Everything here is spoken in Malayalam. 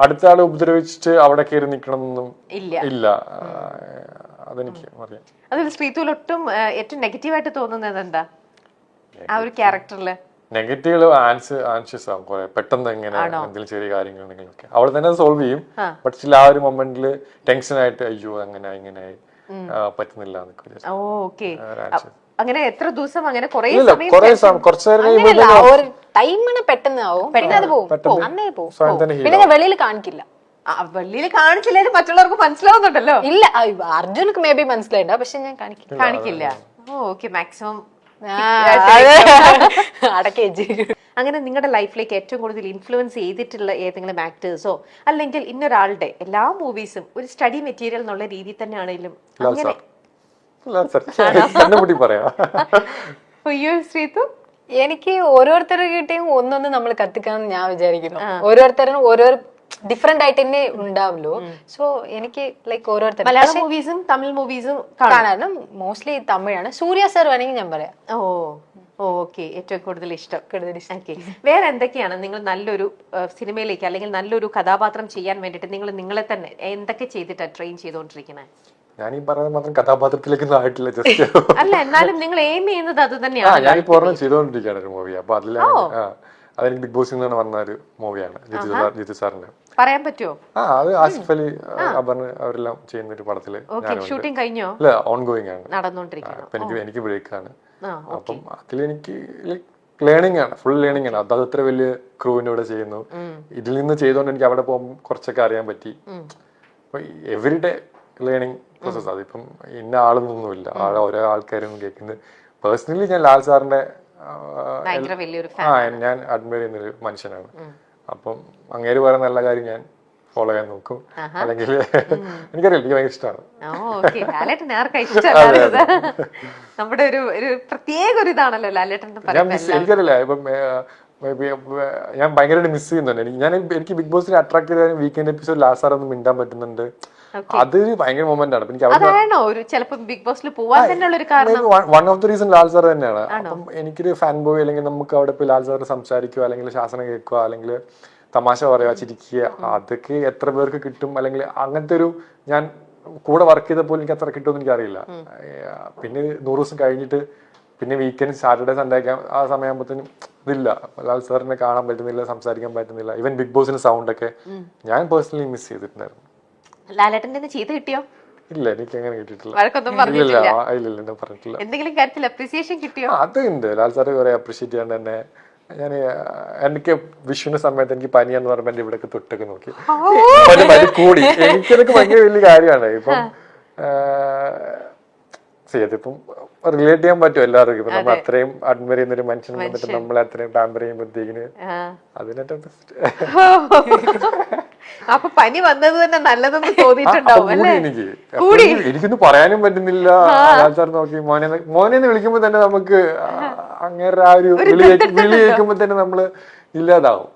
അടുത്ത ആളെ ഉപദ്രവിച്ചിട്ട് അവിടെ കയറി നിൽക്കണമെന്നൊന്നും ഇല്ല. അതെനിക്ക് അറിയാം. അതിൽ ശ്രീതുവിൽ ഒട്ടും ഏറ്റവും നെഗറ്റീവായിട്ട് തോന്നുന്നത് എന്താ ആ ഒരു ക്യാരക്ടറില്? നെഗറ്റീവ് ആൻഷ്യസ് ആവും കുറെ പെട്ടെന്ന്. എങ്ങനെ എന്തെങ്കിലും ചെറിയ കാര്യങ്ങൾ ഉണ്ടെങ്കിലൊക്കെ അവൾ തന്നെ സോൾവ് ചെയ്യും. ബട്ട് സ്റ്റിൽ ആ ഒരു മൊമെന്റിൽ ടെൻഷൻ ആയിട്ട് അയ്യോ അങ്ങനെ ഇങ്ങനെ പറ്റുന്നില്ല. അങ്ങനെ എത്ര ദിവസം അങ്ങനെ ടൈമിന് പെട്ടെന്ന് ആവും, പിന്നെ അത് പോകും, അന്നേ പോകും. പിന്നെ ഞാൻ വെളിയിൽ കാണിക്കില്ല. വെളിയിൽ കാണിച്ചില്ലേ മറ്റുള്ളവർക്ക് മനസ്സിലാവുന്നുണ്ടല്ലോ. ഇല്ല, അർജുനക്ക് മേ ബി മനസ്സിലായില്ല, പക്ഷെ ഞാൻ കാണിക്കില്ല. ഓക്കെ, മാക്സിമം അടക്കേജ്. അങ്ങനെ നിങ്ങളുടെ ലൈഫിലേക്ക് ഏറ്റവും കൂടുതൽ ഇൻഫ്ലുവൻസ് ചെയ്തിട്ടുള്ള ഏതെങ്കിലും ആക്ടേഴ്സോ അല്ലെങ്കിൽ ഇന്നൊരാളുടെ എല്ലാ മൂവീസും ഒരു സ്റ്റഡി മെറ്റീരിയൽ എന്നുള്ള രീതിയിൽ തന്നെ ആണെങ്കിലും അങ്ങനെ ശ്രീതു? എനിക്ക് ഓരോരുത്തരുടെ കിട്ടിയും ഒന്നൊന്ന് നമ്മൾ കത്തിക്കാന്ന് ഞാൻ വിചാരിക്കുന്നു. ഓരോരുത്തരും ഓരോ ഡിഫറെന്റ് ആയിട്ട് തന്നെ ഉണ്ടാവുമല്ലോ. സോ എനിക്ക് ലൈക്ക് ഓരോരുത്തർ മലയാളം മൂവീസും തമിഴ് മൂവീസും കാണാനും മോസ്റ്റ്ലി തമിഴാണ്. സൂര്യ സർ വേണമെങ്കിൽ ഞാൻ പറയാം. ഓക്കെ, ഏറ്റവും കൂടുതൽ ഇഷ്ടം. വേറെ എന്തൊക്കെയാണ് നിങ്ങൾ നല്ലൊരു സിനിമയിലേക്ക് അല്ലെങ്കിൽ നല്ലൊരു കഥാപാത്രം ചെയ്യാൻ വേണ്ടിട്ട് നിങ്ങൾ നിങ്ങളെ തന്നെ എന്തൊക്കെ ചെയ്തിട്ടാ ട്രെയിൻ ചെയ്തുകൊണ്ടിരിക്കുന്നത്? ഞാൻ ഈ പറയുന്നത് മാത്രം കഥാപാത്രത്തിലേക്കൊന്നും ആയിട്ടില്ല, ജസ്റ്റ് അല്ല എന്നാലും നിങ്ങൾ എയിം ചെയ്യുന്നത് അത് തന്നെയാണ്. ഞാൻ ഇപ്പോൾ ചെയ്തുകൊണ്ടിരിക്കുകയാണ് ഒരു മൂവി. അപ്പൊ അതെനിക്ക് ബിഗ് ബോസിൽ നിന്ന് വന്ന ഒരു മൂവിയാണ്, ജിത്തു സാറിന്റെ. പറയാൻ പറ്റുമോ? അത് ആസിഫ് അലി അപർണ അവരെല്ലാം ചെയ്യുന്ന ഒരു പടത്തില്. ഷൂട്ടിംഗ് കഴിഞ്ഞോ? ഇല്ല, ഓൺ ഗോയിങ് ആണ്, നടന്നുകൊണ്ടിരിക്കുന്നു. എനിക്ക് ബ്രേക്ക് ആണ്. അപ്പം അതിലെനിക്ക് ലേണിംഗ് ആണ്, ഫുൾ ലേണിംഗ് ആണ്. അത് അത്ര വലിയ ക്രൂവിന്റെ കൂടെ ചെയ്യുന്നു. ഇതിൽ നിന്ന് ചെയ്തോണ്ട് എനിക്ക് അവിടെ പോകുമ്പോൾ കുറച്ചൊക്കെ അറിയാൻ പറ്റി. അപ്പൊ എവരിഡേ ലേണിംഗ് പ്രോസസ്. അതിപ്പം ഇന്ന ആളൊന്നുമില്ല, ഓരോ ആൾക്കാരും കേൾക്കുന്നത്. പേഴ്സണലി ഞാൻ ലാൽ സാറിന്റെ ഞാൻ അഡ്മയർ ചെയ്യുന്നൊരു മനുഷ്യനാണ്. അപ്പം അങ്ങേര് പറയുന്ന നല്ല കാര്യം ഞാൻ ഫോളോ ചെയ്യാൻ നോക്കും. അല്ലെങ്കിൽ എനിക്കറിയില്ല, എനിക്ക് ഭയങ്കര ഇഷ്ടമാണ്. നമ്മുടെ ഒരു പ്രത്യേക ഒരു ഇതാണല്ലോ ലാലേട്ടൻ. എനിക്കറിയില്ല, ഇപ്പം ഞാൻ ഭയങ്കരമായിട്ട് മിസ് ചെയ്യുന്നുണ്ട്. എനിക്ക് ബിഗ് ബോസിനെ അട്രാക്ട് ചെയ്ത വീക്കെൻഡ് എപ്പിസോഡ് ലാസ്റ്റ് സാർ ഒന്ന് മിണ്ടാൻ പറ്റുന്നുണ്ട്. അതൊരു ഭയങ്കര മൊമെന്റ് ആണ്. One of the reason Lal sir തന്നെയാണ്. അപ്പം എനിക്കൊരു ഫാൻ ബോയ് അല്ലെങ്കിൽ നമുക്ക് അവിടെ പോയി ലാൽ സാറിന് സംസാരിക്കുക, അല്ലെങ്കിൽ ശാസനം കേൾക്കുക, അല്ലെങ്കിൽ തമാശ പറയുക, ചിരിക്കുക, അതൊക്കെ എത്ര പേർക്ക് കിട്ടും? അല്ലെങ്കിൽ അങ്ങനത്തെ ഒരു ഞാൻ കൂടെ വർക്ക് ചെയ്തപ്പോൾ എനിക്ക് അത്ര കിട്ടുമെന്ന് എനിക്കറിയില്ല. പിന്നെ 100 ദിവസം കഴിഞ്ഞിട്ട് പിന്നെ വീക്കെൻഡ് സാറ്റർഡേ സൺഡേ ഒക്കെ ആ സമയമാകുമ്പോഴത്തേനും ഇതില്ല, ലാൽ സാറിനെ കാണാൻ പറ്റുന്നില്ല, സംസാരിക്കാൻ പറ്റുന്നില്ല. ഈവൻ ബിഗ് ബോസിന്റെ സൗണ്ട് ഒക്കെ ഞാൻ പേഴ്സണലി മിസ് ചെയ്തിട്ടുണ്ടായിരുന്നു. ലാലേട്ടന്റെ ചെയ്ത് കിട്ടിയോ? ഇല്ല, എനിക്ക് അങ്ങനെ കിട്ടിയിട്ടില്ല. പറഞ്ഞിട്ടില്ല. എന്തെങ്കിലും കാര്യത്തിൽ അപ്രീസിയേഷൻ കിട്ടിയോ? അതുണ്ട്. ലാൽ സാറ് കുറെ അപ്രീഷിയേറ്റ് ചെയ്യാണ്ട് തന്നെ. എനിക്ക് വിഷുവിന്റെ സമയത്ത് എനിക്ക് പനിയാന്ന് പറയുമ്പോ എന്റെ ഇവിടെയൊക്കെ തൊട്ടൊക്കെ നോക്കി പനി കൂടി. എനിക്കതൊക്കെ ഭയങ്കര വലിയ കാര്യമാണ്. ഇപ്പം അതിപ്പം റിലേറ്റ് ചെയ്യാൻ പറ്റും എല്ലാവർക്കും. ഇപ്പൊ നമ്മൾ അത്രയും അഡ്മയർ ചെയ്യുന്ന ഒരു മനുഷ്യൻ വന്നിട്ട് നമ്മളെ അത്രയും പാമ്പർ ചെയ്യുമ്പോഴത്തേക്കിന് അതിനേറ്റവും അപ്പൊ പനി വന്നത് തന്നെ നല്ലതെന്ന് തോന്നിയിട്ടുണ്ടാവും. എനിക്കൊന്നും പറയാനും പറ്റുന്നില്ല. സാർ നോക്കി മോനെന്ന് വിളിക്കുമ്പോ തന്നെ നമുക്ക് അങ്ങനെ ആ ഒരു വിളി കേൾക്കുമ്പോ തന്നെ നമ്മള് ഇല്ലാതാവും.